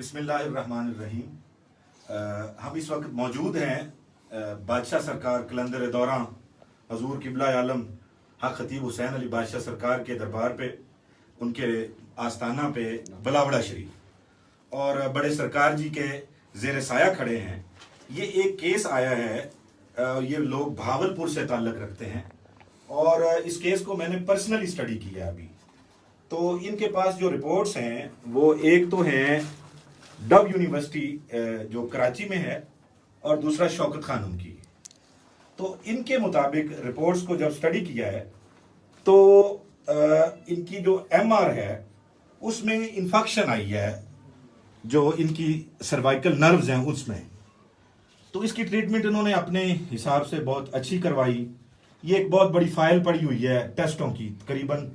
बिस्मिल्लाह अर्रहमान अर्रहीम। हम इस वक्त मौजूद हैं बादशाह सरकार कलंदर दौरां हजूर किबला आलम हक खतीब हुसैन अली बादशाह सरकार के दरबार पे, उनके आस्थाना पे बलावड़ा शरीफ, और बड़े सरकार जी के ज़ेर साया खड़े हैं। ये एक केस आया है, ये लोग भावलपुर से ताल्लुक़ रखते हैं और इस केस को मैंने पर्सनली स्टडी किया अभी। तो इनके पास जो रिपोर्ट्स हैं वो एक तो हैं डब यूनिवर्सिटी जो कराची में है और दूसरा शौकत खानम की। तो इनके मुताबिक रिपोर्ट्स को जब स्टडी किया है तो इनकी जो एमआर है उसमें इन्फेक्शन आई है, जो इनकी सर्वाइकल नर्व्स हैं उसमें। तो इसकी ट्रीटमेंट इन्होंने अपने हिसाब से बहुत अच्छी करवाई। ये एक बहुत बड़ी फाइल पड़ी हुई है टेस्टों की, तकरीबन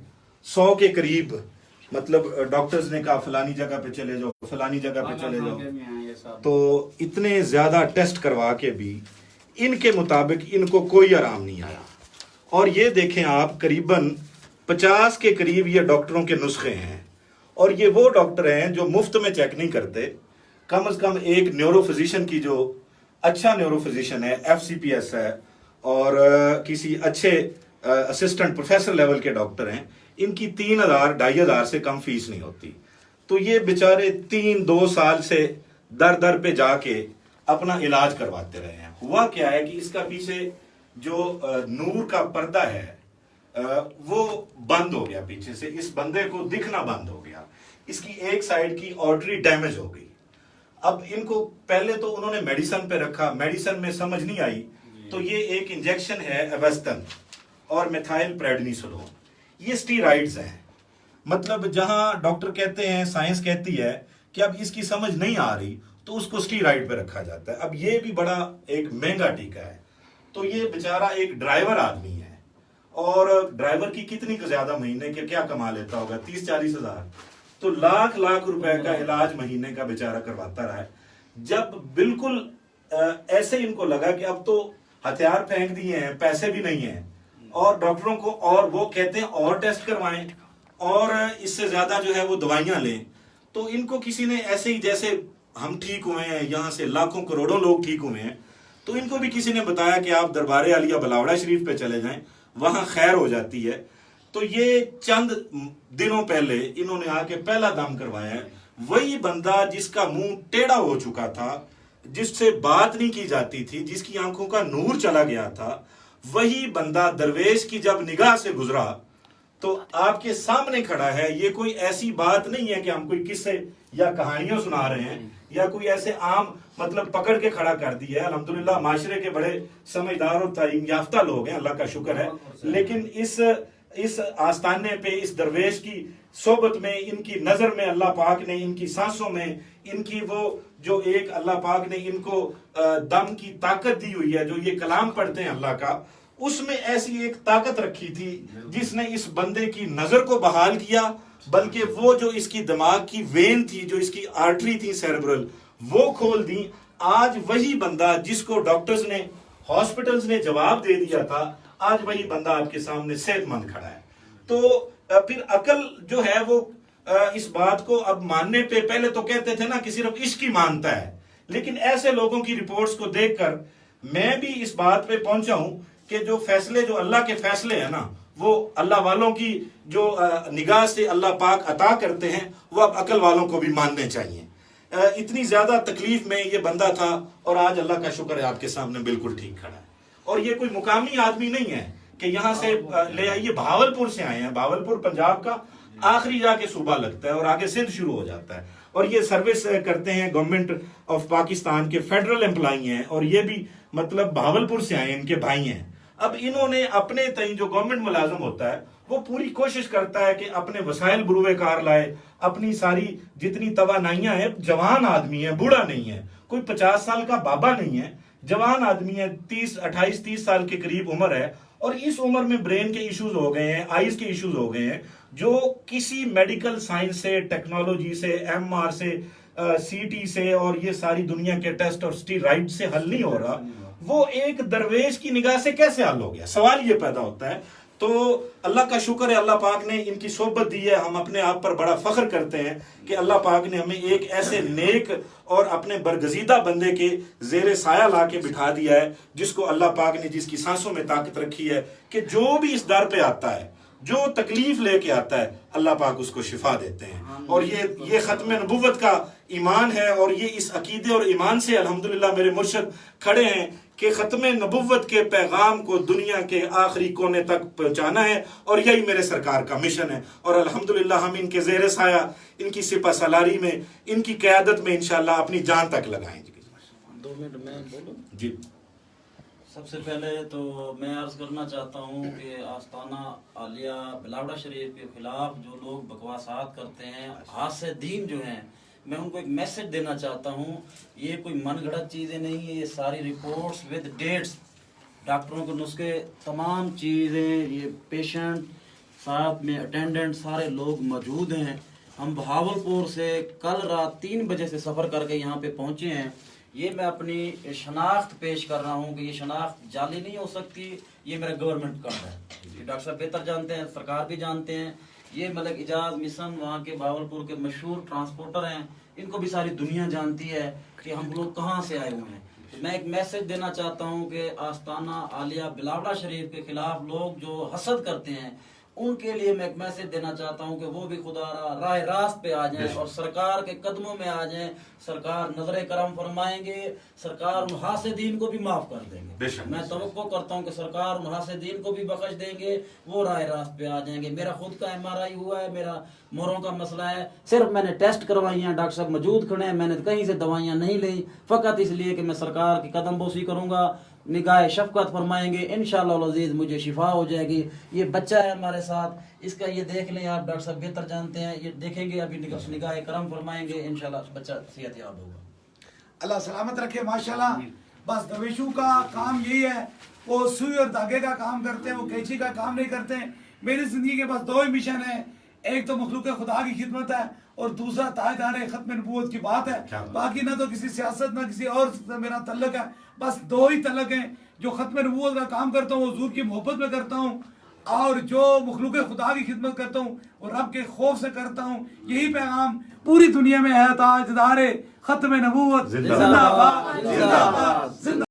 100 के करीब। मतलब डॉक्टर्स ने कहा फलानी जगह पे चले जाओ, फलानी जगह पे चले जाओ। तो इतने ज्यादा टेस्ट करवा के भी इनके मुताबिक इनको कोई आराम नहीं आया। और ये देखें आप, करीबन 50 के करीब ये डॉक्टरों के नुस्खे हैं, और ये वो डॉक्टर हैं जो मुफ्त में चेक नहीं करते। कम से कम एक न्यूरो फिजिशियन की, जो अच्छा न्यूरो फिजिशियन है, FCPS है, और किसी अच्छे असिस्टेंट प्रोफेसर लेवल के डॉक्टर हैं, इनकी 3,000-2,500 से कम फीस नहीं होती। तो ये बेचारे 3-2 साल से दर दर पे जाके अपना इलाज करवाते रहे हैं। हुआ क्या है कि इसका पीछे जो नूर का पर्दा है वो बंद हो गया पीछे से, इस बंदे को दिखना बंद हो गया, इसकी एक साइड की आर्टरी डैमेज हो गई। अब इनको पहले तो उन्होंने मेडिसिन पे रखा, मेडिसिन में समझ नहीं आई, तो ये एक इंजेक्शन है एवेस्टन और मेथाइल प्रेडनिसोलोन, ये स्टीराइड्स हैं। मतलब जहां डॉक्टर कहते हैं, साइंस कहती है कि अब इसकी समझ नहीं आ रही तो उसको स्टीराइड पे रखा जाता है। अब ये भी बड़ा एक महंगा टीका है। तो ये बेचारा एक ड्राइवर आदमी है, और ड्राइवर की कितनी ज्यादा महीने के क्या कमा लेता होगा, 30-40 हजार। तो लाख लाख रुपए का इलाज महीने का बेचारा करवाता रहा है। जब बिल्कुल ऐसे इनको लगा कि अब तो हथियार फेंक दिए हैं, पैसे भी नहीं है, और डॉक्टरों को, और वो कहते हैं और टेस्ट करवाएं और इससे ज्यादा जो है वो दवाइयां लें। तो इनको किसी ने ऐसे ही, जैसे हम ठीक हुए हैं, यहां से लाखों करोड़ों लोग ठीक हुए हैं, तो इनको भी किसी ने बताया कि आप दरबार आलिया बलावड़ा शरीफ पे चले जाएं, वहां खैर हो जाती है। तो ये चंद दिनों पहले इन्होंने आके पहला दम करवाया है। वही बंदा जिसका मुंह टेढ़ा हो चुका था, जिससे बात नहीं की जाती थी, जिसकी आंखों का नूर चला गया था, वही बंदा दरवेश की जब निगाह से गुजरा तो आपके सामने खड़ा है। ये कोई ऐसी बात नहीं है कि हम कोई किस्से या कहानियां सुना रहे हैं या कोई ऐसे आम मतलब पकड़ के खड़ा कर दिया है। अल्हम्दुलिल्लाह माशरे के बड़े समझदार और तालीम याफ्ता लोग हैं, अल्लाह का शुक्र है। लेकिन इस आस्थाने पे, इस दरवेश की सोबत में, इनकी नजर में अल्लाह पाक ने, इनकी सांसों में, इनकी वो जो एक अल्लाह पाक ने इनको दम की ताकत दी हुई है, जो ये कलाम पढ़ते हैं अल्लाह का, उसमें ऐसी एक ताकत रखी थी जिसने इस बंदे की नजर को बहाल किया। बल्कि वो जो इसकी दिमाग की वेन थी, जो इसकी आर्टरी थी सेरेब्रल, वो खोल दी। आज वही बंदा जिसको डॉक्टर्स ने, हॉस्पिटल्स ने जवाब दे दिया था, आज वही बंदा आपके सामने सेहतमंद खड़ा है। तो फिर अकल जो है वो इस बात को अब मानने पे, पहले तो कहते थे ना कि सिर्फ इश्क ही मानता है, लेकिन ऐसे लोगों की रिपोर्ट्स को देखकर मैं भी इस बात पे पहुंचा हूं कि जो फैसले, जो अल्लाह के फैसले हैं ना, वो अल्लाह वालों की जो निगाह से अल्लाह पाक अता करते हैं, वो अब अकल वालों को भी मानने चाहिए। इतनी ज्यादा तकलीफ में ये बंदा था, और आज अल्लाह का शुक्र है आपके सामने बिल्कुल ठीक खड़ा है। और ये कोई मुकामी आदमी नहीं है कि यहाँ से ले आइए, भावलपुर से आए हैं। भावलपुर पंजाब का आखिरी जाके सूबा लगता है और आगे सिंध शुरू हो जाता है। और ये सर्विस करते हैं, गवर्नमेंट ऑफ पाकिस्तान के फेडरल एम्प्लॉई हैं, और ये भी मतलब भावलपुर से आए, इनके भाई हैं। अब इन्होंने अपने तई, जो गवर्नमेंट मुलाजम होता है, वो पूरी कोशिश करता है कि अपने वसाइल बुरुए कार लाए, अपनी सारी जितनी तवानाइयां हैं। जवान आदमी है, बूढ़ा नहीं है, कोई 50 साल का बाबा नहीं है, जवान आदमी है, 28-30 साल के करीब उम्र है। और इस उम्र में ब्रेन के इश्यूज हो गए हैं, आईज के इश्यूज हो गए हैं, जो किसी मेडिकल साइंस से, टेक्नोलॉजी से, MR से, CT से और ये सारी दुनिया के टेस्ट और स्टीराइड से हल नहीं हो रहा। वो एक दरवेश की निगाह से कैसे हल हो गया, सवाल ये पैदा होता है। تو اللہ کا شکر ہے اللہ پاک نے ان کی صحبت دی ہے. ہم اپنے آپ پر بڑا فخر کرتے ہیں کہ اللہ پاک نے ہمیں ایک ایسے نیک اور اپنے برگزیدہ بندے کے زیر سایہ لا کے بٹھا دیا ہے جس کو اللہ پاک نے جس کی سانسوں میں طاقت رکھی ہے کہ جو بھی اس در پہ آتا ہے جو تکلیف لے کے آتا ہے اللہ پاک اس کو شفا دیتے ہیں. اور یہ ختم نبوت کا ایمان ہے اور یہ اس عقیدے اور ایمان سے الحمدللہ میرے مرشد کھڑے ہیں کہ ختم نبوت کے پیغام کو دنیا کے آخری کونے تک پہنچانا ہے اور یہی میرے سرکار کا مشن ہے. اور الحمدللہ ہم ان کے زیر سایہ ان کی سپہ سالاری میں ان کی قیادت میں انشاءاللہ اپنی جان تک لگائیں گے. 2 منٹ میں بولوں جی. سب سے پہلے تو میں عرض کرنا چاہتا ہوں کہ آستانہ عالیہ بلاوڑہ شریف کے خلاف جو لوگ بکواسات کرتے ہیں حاصل دین جو ہیں میں ان کو ایک میسج دینا چاہتا ہوں. یہ کوئی من گھڑت چیزیں نہیں ہیں, یہ ساری رپورٹس ود ڈیٹس ڈاکٹروں کے نسخے تمام چیزیں یہ پیشنٹ ساتھ میں اٹینڈنٹ سارے لوگ موجود ہیں. ہم بہاولپور سے کل رات 3 بجے سے سفر کر کے یہاں پہ پہنچے ہیں. یہ میں اپنی شناخت پیش کر رہا ہوں کہ یہ شناخت جعلی نہیں ہو سکتی, یہ میرا گورنمنٹ کارڈ ہے. یہ ڈاکٹر صاحب بہتر جانتے ہیں, سرکار بھی جانتے ہیں. یہ ملک اعجاز مشن وہاں کے بہاولپور کے مشہور ٹرانسپورٹر ہیں, ان کو بھی ساری دنیا جانتی ہے کہ ہم لوگ کہاں سے آئے ہوئے ہیں. میں ایک میسج دینا چاہتا ہوں کہ آستانہ عالیہ بلاوڑہ شریف کے خلاف لوگ جو حسد کرتے ہیں ان کے لیے میں ایک میسج دینا چاہتا ہوں کہ وہ بھی خدا راہ راست پہ آ جائیں اور سرکار کے قدموں میں آ جائیں. سرکار نظر کرم فرمائیں گے, سرکار ان حاسدین کو بھی معاف کر دیں گے. میں توقع کرتا ہوں کہ سرکار ان حاسدین کو بھی بخش دیں گے, وہ راہ راست پہ آ جائیں گے. میرا خود کا MRI ہوا ہے, میرا موروں کا مسئلہ ہے, صرف میں نے ٹیسٹ کروائی ہیں, ڈاکٹر صاحب موجود کھڑے ہیں, میں نے کہیں سے دوائیاں نہیں لیں فقط اس لیے کہ میں سرکار کی قدم بوسی کروں گا. نگاہ شفقت فرمائیں گے, انشاءاللہ العزیز مجھے شفا ہو جائے گی. یہ بچہ ہے ہمارے ساتھ, اس کا یہ دیکھ لیں آپ, ڈاکٹر صاحب بہتر جانتے ہیں, یہ دیکھیں گے ابھی نگاہ کرم فرمائیں گے, انشاءاللہ بچہ صحت یاب ہوگا. اللہ سلامت رکھے. ماشاءاللہ بس درویشوں کا کام یہی ہے, وہ سوئی اور دھاگے کا کام کرتے ہیں, وہ کینچی کا کام نہیں کرتے ہیں. میری زندگی کے بس 2 ہی مشن ہیں, ایک تو مخلوق خدا کی خدمت ہے اور دوسرا تاجدار ختم نبوت کی بات ہے. باقی نہ تو کسی سیاست نہ کسی اور سے میرا تعلق ہے, بس 2 ہی تعلق ہیں. جو ختم نبوت کا کام کرتا ہوں وہ حضور کی محبت میں کرتا ہوں, اور جو مخلوق خدا کی خدمت کرتا ہوں وہ رب کے خوف سے کرتا ہوں. یہی پیغام پوری دنیا میں ہے, تاجدار ختم نبوت زندہ باد.